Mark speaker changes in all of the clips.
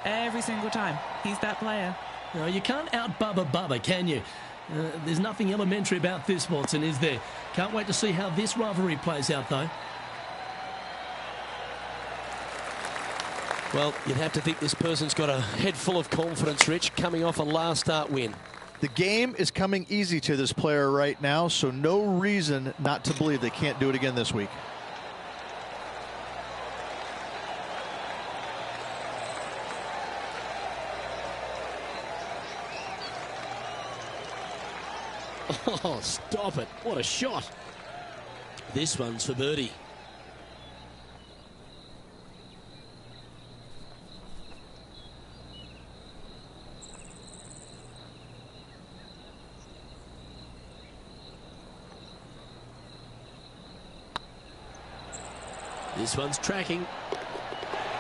Speaker 1: Every single time. He's that player.
Speaker 2: No, you can't out-Bubba Bubba, can you? There's nothing elementary about this, Watson, is there? Can't wait to see how this rivalry plays out, though.
Speaker 3: Well, you'd have to think this person's got a head full of confidence, Rich, coming off a last start win.
Speaker 4: The game is coming easy to this player right now, so no reason not to believe they can't do it again this week.
Speaker 3: Oh, stop it. What a shot. This one's for birdie. This one's tracking.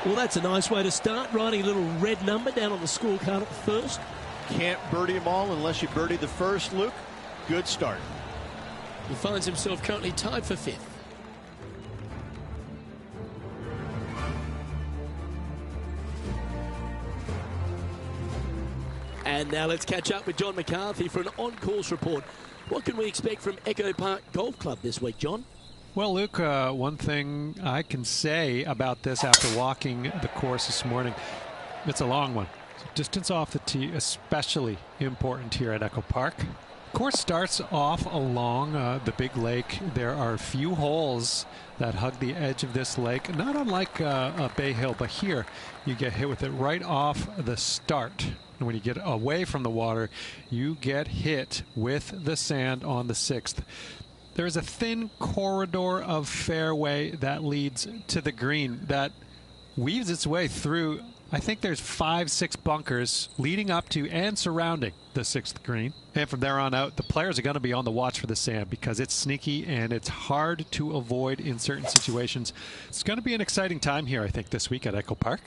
Speaker 3: Well, that's a nice way to start, writing a little red number down on the scorecard at the first.
Speaker 4: Can't birdie them all unless you birdie the first, Luke. Good start.
Speaker 3: He finds himself currently tied for fifth. And now let's catch up with John McCarthy for an on-course report. What can we expect from Echo Park Golf Club this week, John?
Speaker 5: Well, Luke, one thing I can say about this after walking the course this morning, it's a long one. So distance off the tee, especially important here at Echo Park. The course starts off along the big lake. There are a few holes that hug the edge of this lake, not unlike a Bay Hill, but here you get hit with it right off the start. And when you get away from the water, you get hit with the sand on the sixth. There is a thin corridor of fairway that leads to the green that weaves its way through. I think there's 5-6 bunkers leading up to and surrounding the sixth green. And from there on out, the players are going to be on the watch for the sand because it's sneaky and it's hard to avoid in certain situations. It's going to be an exciting time here, I think, this week at Echo Park.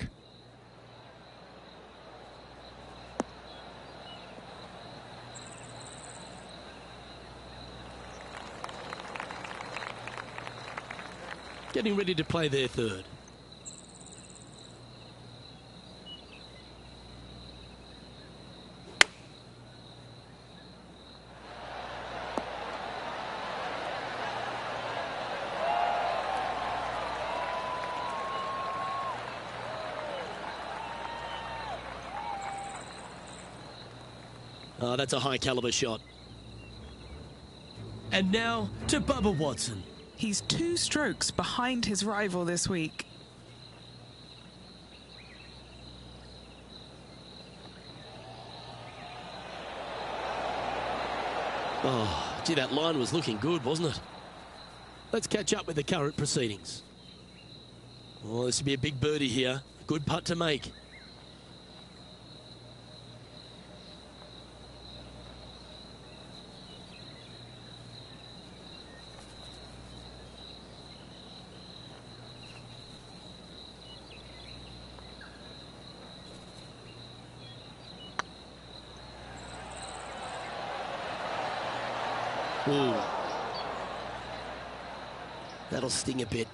Speaker 3: Getting ready to play their third. Oh, that's a high caliber shot.
Speaker 2: And now to Bubba Watson.
Speaker 1: He's 2 strokes behind his rival this week.
Speaker 3: Oh, gee, that line was looking good, wasn't it? Let's catch up with the current proceedings. Oh, this will be a big birdie here. Good putt to make. Ooh. That'll sting a bit.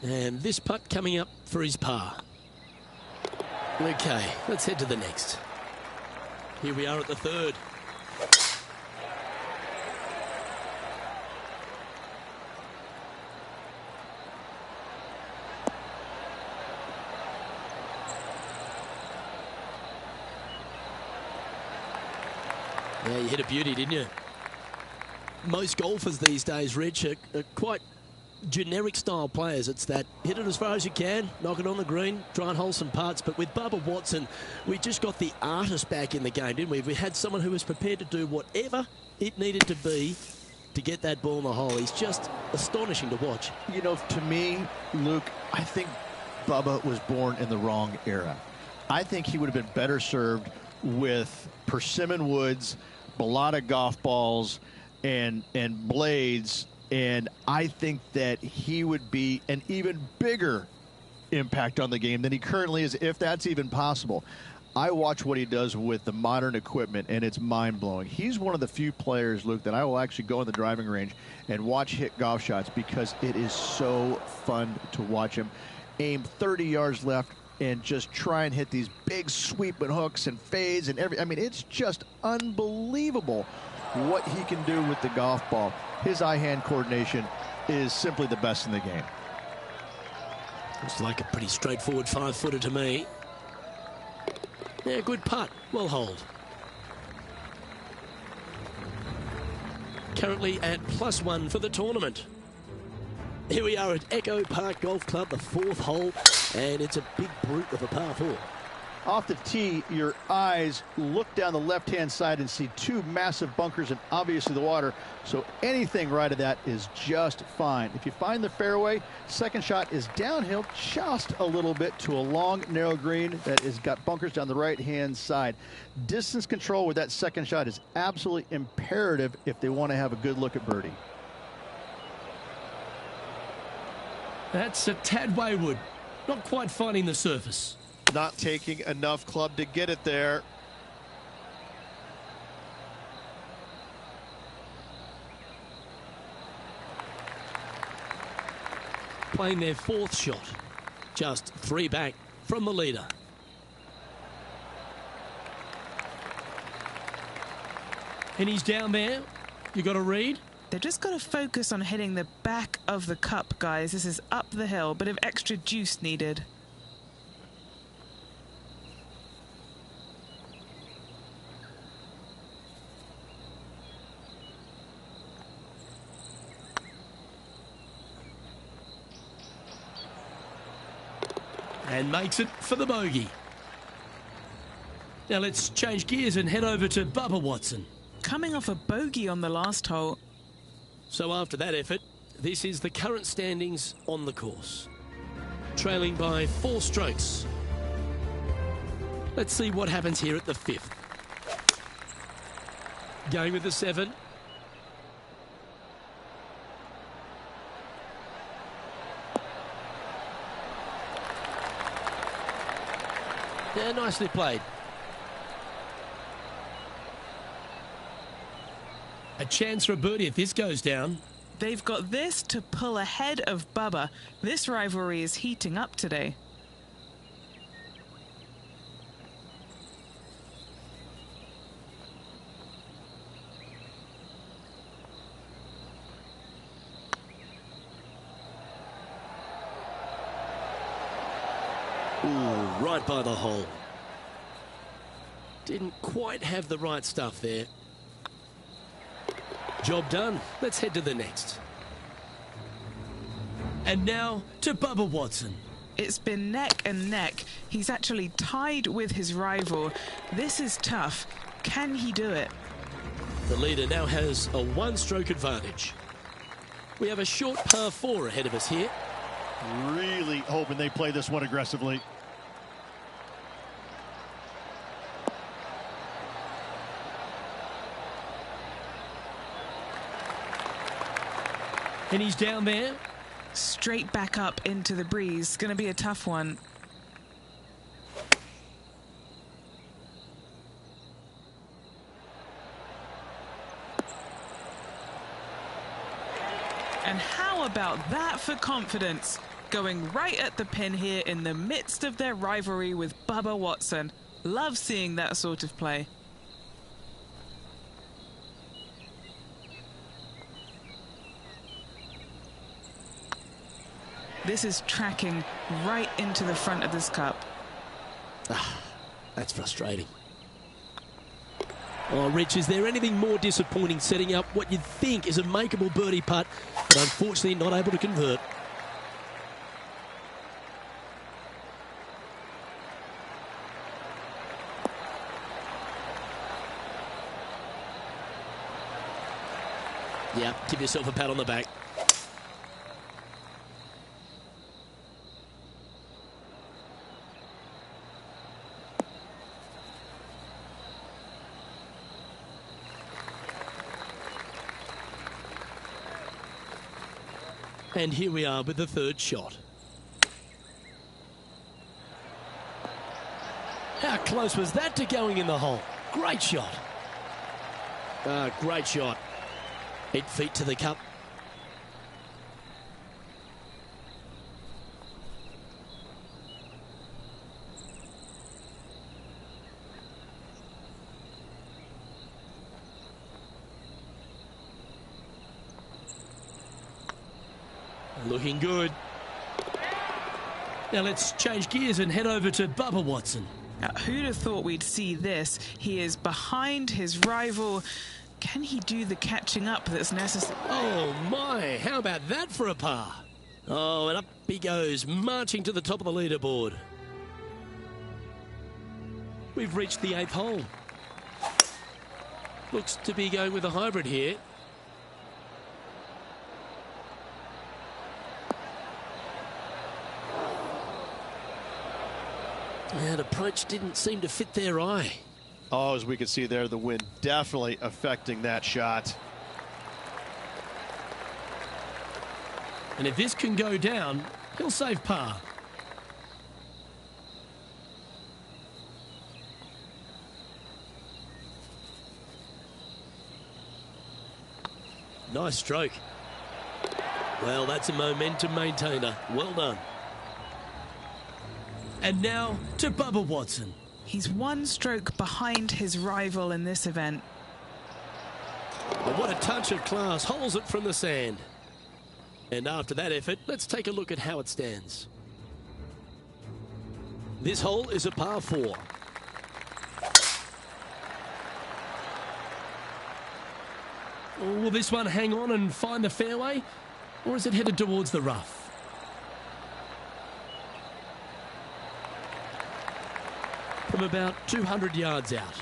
Speaker 3: And this putt coming up for his par. Okay, let's head to the next. Here we are at the third. Yeah, you hit a beauty, didn't you? Most golfers these days, Rich, are quite generic style players. It's that hit it as far as you can, knock it on the green, try and hold some putts. But with Bubba Watson, we just got the artist back in the game, didn't we? We had someone who was prepared to do whatever it needed to be to get that ball in the hole. He's just astonishing to watch.
Speaker 4: You know, to me, Luke, I think Bubba was born in the wrong era. I think he would have been better served with persimmon woods, Balata golf balls, and blades, and I think that he would be an even bigger impact on the game than he currently is, if that's even possible. I watch what he does with the modern equipment, and it's mind-blowing. He's one of the few players, Luke, that I will actually go in the driving range and watch hit golf shots because it is so fun to watch him aim 30 yards left, and just try and hit these big sweeping hooks and fades and I mean, it's just unbelievable what he can do with the golf ball. His eye-hand coordination is simply the best in the game.
Speaker 3: Looks like a pretty straightforward 5-footer to me. Yeah, good putt. Well hold. Currently at +1 for the tournament. Here we are at Echo Park Golf Club, the 4th hole, and it's a big brute of a par 4.
Speaker 4: Off the tee, your eyes look down the left-hand side and see 2 massive bunkers and obviously the water. So anything right of that is just fine. If you find the fairway, second shot is downhill just a little bit to a long, narrow green that has got bunkers down the right-hand side. Distance control with that second shot is absolutely imperative if they want to have a good look at birdie.
Speaker 2: That's a tad wayward. Not quite finding the surface.
Speaker 6: Not taking enough club to get it there.
Speaker 3: Playing their 4th shot. Just 3 back from the leader. And he's down there. You got a read?
Speaker 1: They've just got to focus on hitting the back of the cup, guys. This is up the hill, bit of extra juice needed.
Speaker 2: And makes it for the bogey. Now let's change gears and head over to Bubba Watson.
Speaker 1: Coming off a bogey on the last hole.
Speaker 3: So after that effort, this is the current standings on the course. Trailing by 4 strokes. Let's see what happens here at the 5th. Going with the 7. Yeah, nicely played.
Speaker 2: A chance for a birdie if this goes down.
Speaker 1: They've got this to pull ahead of Bubba. This rivalry is heating up today.
Speaker 3: Ooh, right by the hole. Didn't quite have the right stuff there. Job done. Let's head to the next.
Speaker 2: And now to Bubba Watson.
Speaker 1: It's been neck and neck. He's actually tied with his rival. This is tough. Can he do it?
Speaker 3: The leader now has a 1-stroke advantage. We have a short par 4 ahead of us here.
Speaker 4: Really hoping they play this one aggressively.
Speaker 2: And he's down there.
Speaker 1: Straight back up into the breeze. Going to be a tough one. And how about that for confidence? Going right at the pin here in the midst of their rivalry with Bubba Watson. Love seeing that sort of play. This is tracking right into the front of this cup.
Speaker 3: That's frustrating. Oh, Rich, is there anything more disappointing setting up what you'd think is a makeable birdie putt, but unfortunately not able to convert? Yeah, give yourself a pat on the back. And here we are with the 3rd shot. How close was that to going in the hole? Great shot. Great shot. 8 feet to the cup. Looking good.
Speaker 2: Now let's change gears and head over to Bubba Watson.
Speaker 1: Who'd have thought we'd see this? He is behind his rival. Can he do the catching up that's necessary?
Speaker 3: Oh my, how about that for a par? Oh, and up he goes, marching to the top of the leaderboard. We've reached the 8th hole. Looks to be going with a hybrid here. That approach didn't seem to fit their eye.
Speaker 6: Oh, as we can see there, the wind definitely affecting that shot.
Speaker 2: And if this can go down, he'll save par.
Speaker 3: Nice stroke. Well, that's a momentum maintainer. Well done.
Speaker 2: And now to Bubba Watson.
Speaker 1: He's one stroke behind his rival in this event.
Speaker 3: And what a touch of class. Holds it from the sand. And after that effort, let's take a look at how it stands. This hole is a par 4.
Speaker 2: Will this one hang on and find the fairway? Or is it headed towards the rough?
Speaker 3: From about 200 yards out.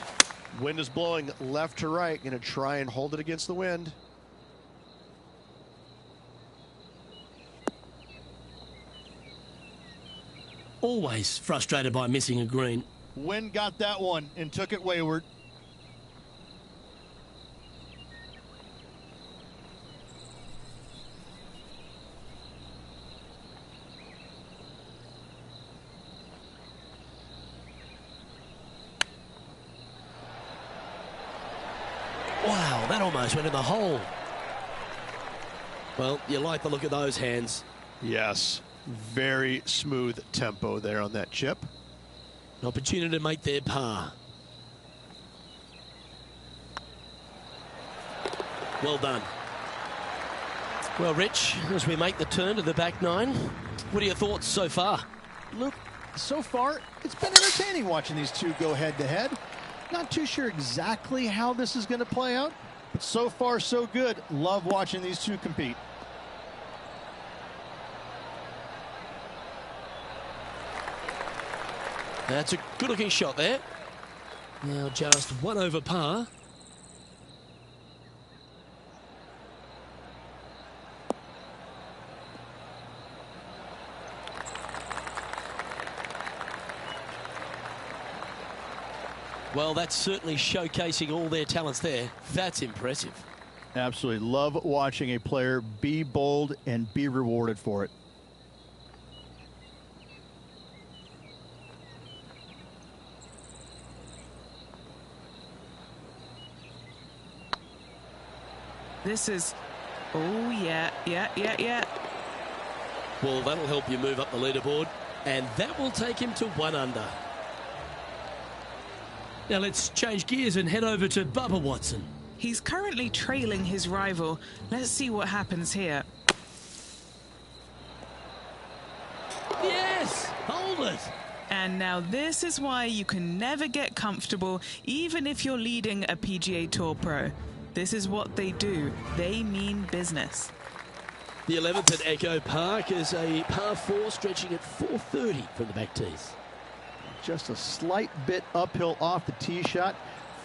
Speaker 6: Wind is blowing left to right. Going to try and hold it against the wind.
Speaker 2: Always frustrated by missing a green.
Speaker 4: Wind got that one and took it wayward.
Speaker 3: Wow, that almost went in the hole. Well, you like the look of those hands.
Speaker 6: Yes, very smooth tempo there on that chip.
Speaker 3: An opportunity to make their par. Well done. Well, Rich, as we make the turn to the back 9, what are your thoughts so far?
Speaker 4: Luke, so far, it's been entertaining watching these two go head-to-head. Not too sure exactly how this is going to play out, but so far, so good. Love watching these two compete.
Speaker 3: That's a good-looking shot there. Now just 1 over par. Well, that's certainly showcasing all their talents there. That's impressive.
Speaker 4: Absolutely. Love watching a player be bold and be rewarded for it.
Speaker 1: This is... Oh, yeah.
Speaker 3: Well, that'll help you move up the leaderboard. And that will take him to 1 under.
Speaker 2: Now let's change gears and head over to Bubba Watson.
Speaker 1: He's currently trailing his rival. Let's see what happens here.
Speaker 3: Yes! Hold it!
Speaker 1: And now this is why you can never get comfortable, even if you're leading a PGA Tour pro. This is what they do. They mean business.
Speaker 3: The 11th at Echo Park is a par 4 stretching at 430 from the back tees.
Speaker 4: Just a slight bit uphill off the tee shot.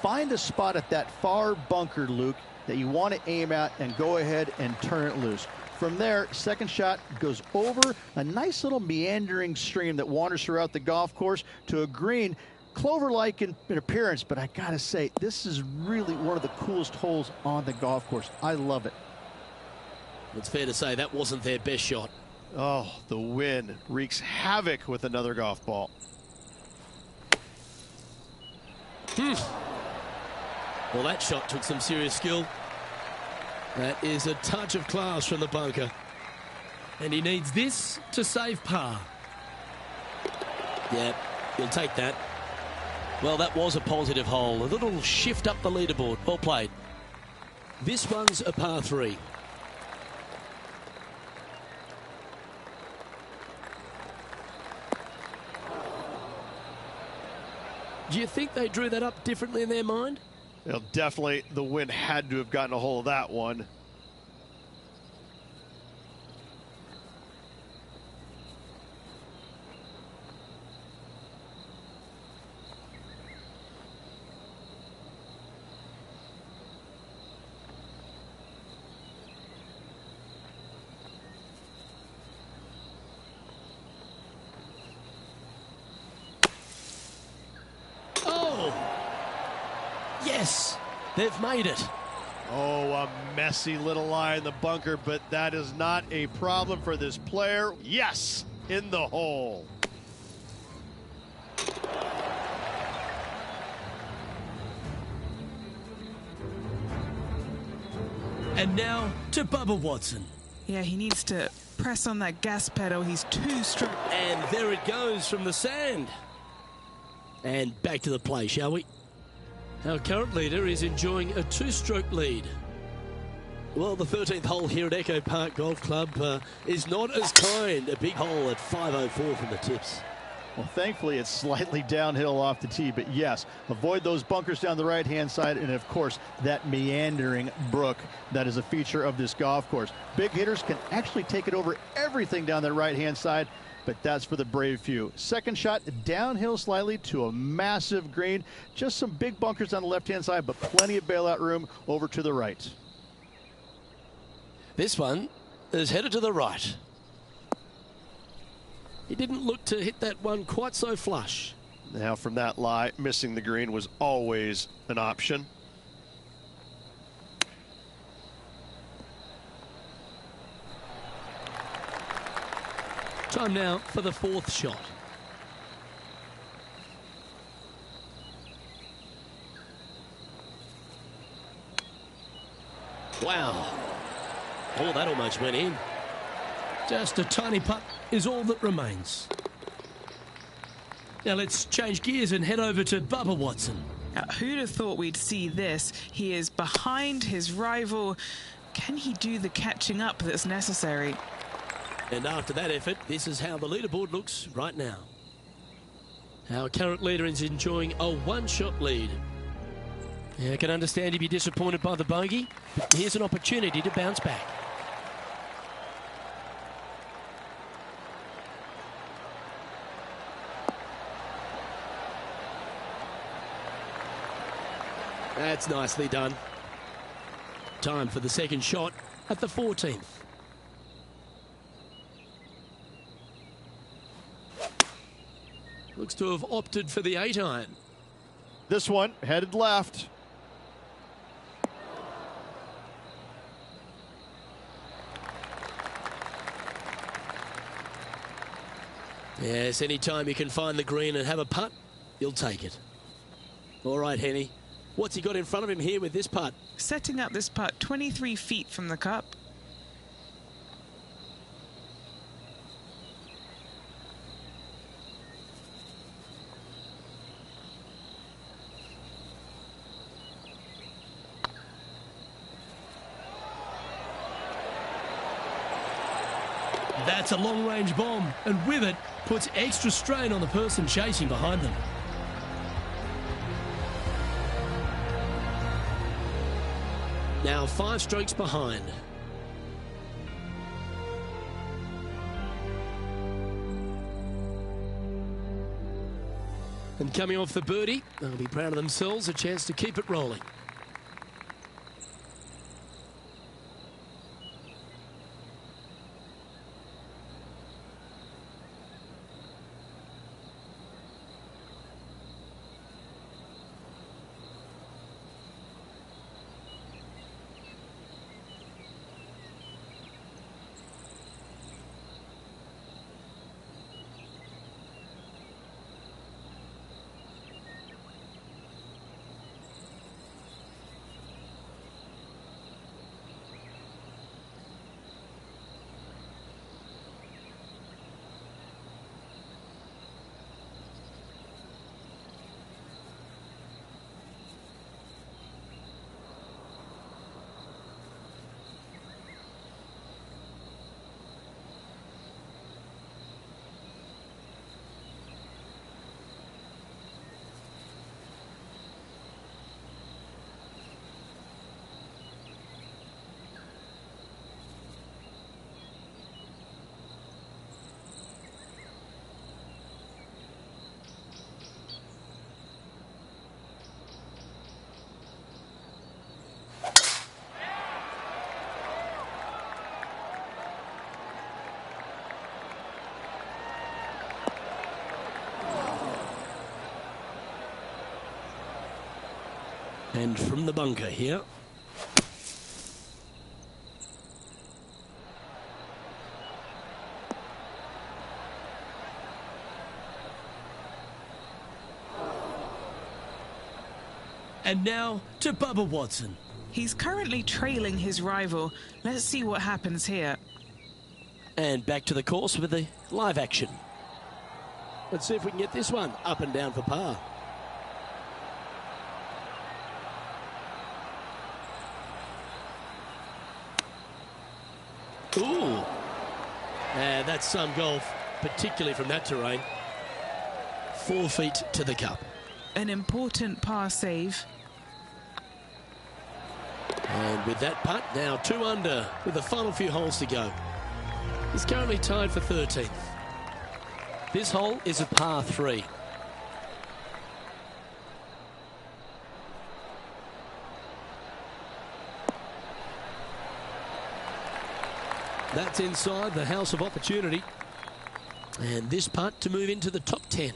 Speaker 4: Find a spot at that far bunker, Luke, that you want to aim at and go ahead and turn it loose. From there, second shot goes over a nice little meandering stream that wanders throughout the golf course to a green, clover-like in appearance, but I gotta say, this is really one of the coolest holes on the golf course. I love it.
Speaker 3: It's fair to say that wasn't their best shot.
Speaker 6: Oh, the wind wreaks havoc with another golf ball.
Speaker 3: Well, that shot took some serious skill. That is a touch of class from the bunker.
Speaker 2: And he needs this to save par.
Speaker 3: Yeah, he'll take that. Well, that was a positive hole. A little shift up the leaderboard. Well played. This one's a par 3. Do you think they drew that up differently in their mind?
Speaker 6: Well, definitely the wind had to have gotten a hold of that one.
Speaker 3: Yes, they've made it.
Speaker 6: Oh, a messy little lie in the bunker, but that is not a problem for this player. Yes, in the hole.
Speaker 2: And now to Bubba Watson.
Speaker 1: Yeah, he needs to press on that gas pedal. He's too strong.
Speaker 3: And there it goes from the sand. And back to the play, shall we? Our current leader is enjoying a two-stroke lead. Well, the 13th hole here at Echo Park Golf Club is not as kind. A big hole at 504 from the tips.
Speaker 4: Well, thankfully, it's slightly downhill off the tee, but yes, avoid those bunkers down the right-hand side, and of course, that meandering brook that is a feature of this golf course. Big hitters can actually take it over everything down that right-hand side, but that's for the brave few. Second shot, downhill slightly to a massive green. Just some big bunkers on the left-hand side, but plenty of bailout room over to the right.
Speaker 3: This one is headed to the right. He didn't look to hit that one quite so flush.
Speaker 6: Now, from that lie, missing the green was always an option.
Speaker 3: Time now for the fourth shot. Wow. Oh, that almost went in.
Speaker 2: Just a tiny putt is all that remains. Now let's change gears and head over to Bubba Watson.
Speaker 1: Who'd have thought we'd see this? He is behind his rival. Can he do the catching up that's necessary?
Speaker 3: And after that effort, this is how the leaderboard looks right now. Our current leader is enjoying a one-shot lead. Yeah, I can understand he'd be disappointed by the bogey, but here's an opportunity to bounce back. That's nicely done. Time for the second shot at the 14th. Looks to have opted for the 8-iron.
Speaker 6: This one headed left.
Speaker 3: Yes, anytime you can find the green and have a putt, you'll take it. All right, Henny. What's he got in front of him here with this putt?
Speaker 1: Setting up this putt 23 feet from the cup.
Speaker 2: That's a long-range bomb, and with it, puts extra strain on the person chasing behind them.
Speaker 3: Now 5 strokes behind. And coming off the birdie, they'll be proud of themselves, a chance to keep it rolling. And from the bunker here. And now to Bubba Watson.
Speaker 1: He's currently trailing his rival. Let's see what happens here.
Speaker 3: And back to the course with the live action. Let's see if we can get this one up and down for par. Ooh. And that's some golf, particularly from that terrain. 4 feet to the cup.
Speaker 1: An important par save.
Speaker 3: And with that putt, now 2 under with the final few holes to go. He's currently tied for 13th. This hole is a par 3. That's inside the house of opportunity. And this putt to move into the top 10.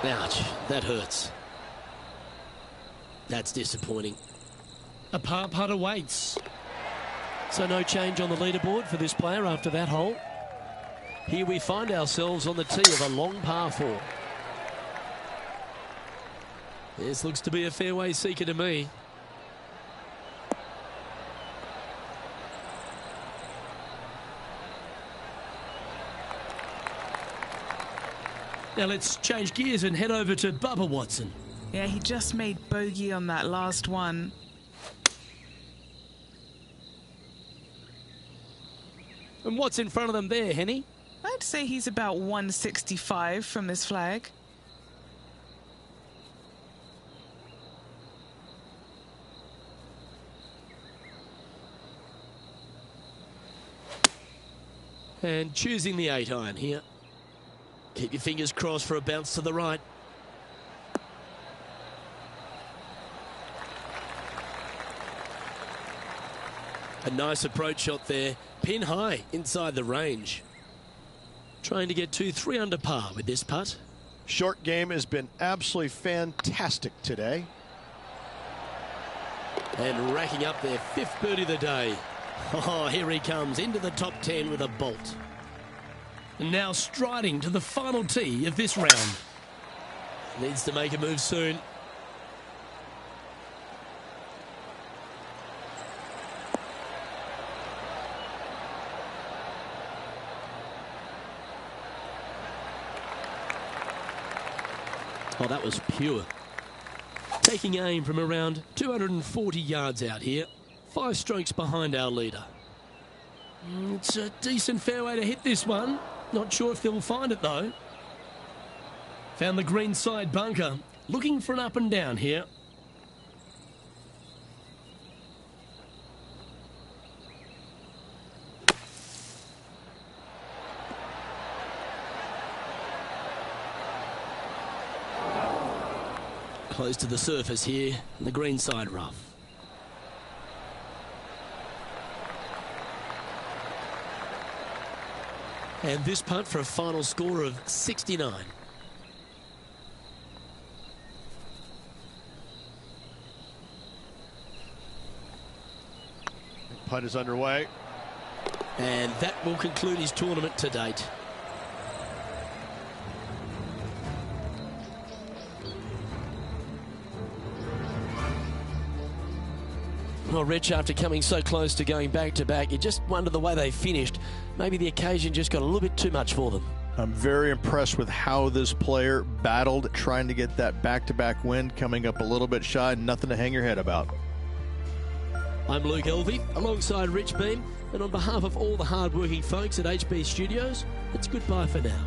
Speaker 3: Ouch, that hurts. That's disappointing.
Speaker 2: A par putt awaits.
Speaker 3: So no change on the leaderboard for this player after that hole. Here we find ourselves on the tee of a long par 4. This looks to be a fairway seeker to me.
Speaker 2: Now let's change gears and head over to Bubba Watson.
Speaker 1: Yeah, he just made bogey on that last one.
Speaker 3: And what's in front of them there, Henny?
Speaker 1: I'd say he's about 165 from this flag.
Speaker 3: And choosing the 8-iron here. Keep your fingers crossed for a bounce to the right. A nice approach shot there. Pin high inside the range. Trying to get to 3 under par with this putt.
Speaker 6: Short game has been absolutely fantastic today.
Speaker 3: And racking up their 5th birdie of the day. Oh, here he comes into the top 10 with a bolt.
Speaker 2: And now striding to the final tee of this round.
Speaker 3: Needs to make a move soon. Oh, that was pure. Taking aim from around 240 yards out here. 5 strokes behind our leader. It's a decent fairway to hit this one. Not sure if they'll find it though.
Speaker 2: Found the green side bunker. Looking for an up and down here.
Speaker 3: Close to the surface here, the green side rough. And this putt for a final score of 69.
Speaker 6: Putt is underway.
Speaker 3: And that will conclude his tournament to date. Well, Rich, after coming so close to going back-to-back, you just wonder the way they finished. Maybe the occasion just got a little bit too much for them.
Speaker 4: I'm very impressed with how this player battled, trying to get that back-to-back win, coming up a little bit shy. Nothing to hang your head about.
Speaker 3: I'm Luke Elvey, alongside Rich Beam, and on behalf of all the hard-working folks at HB Studios, it's goodbye for now.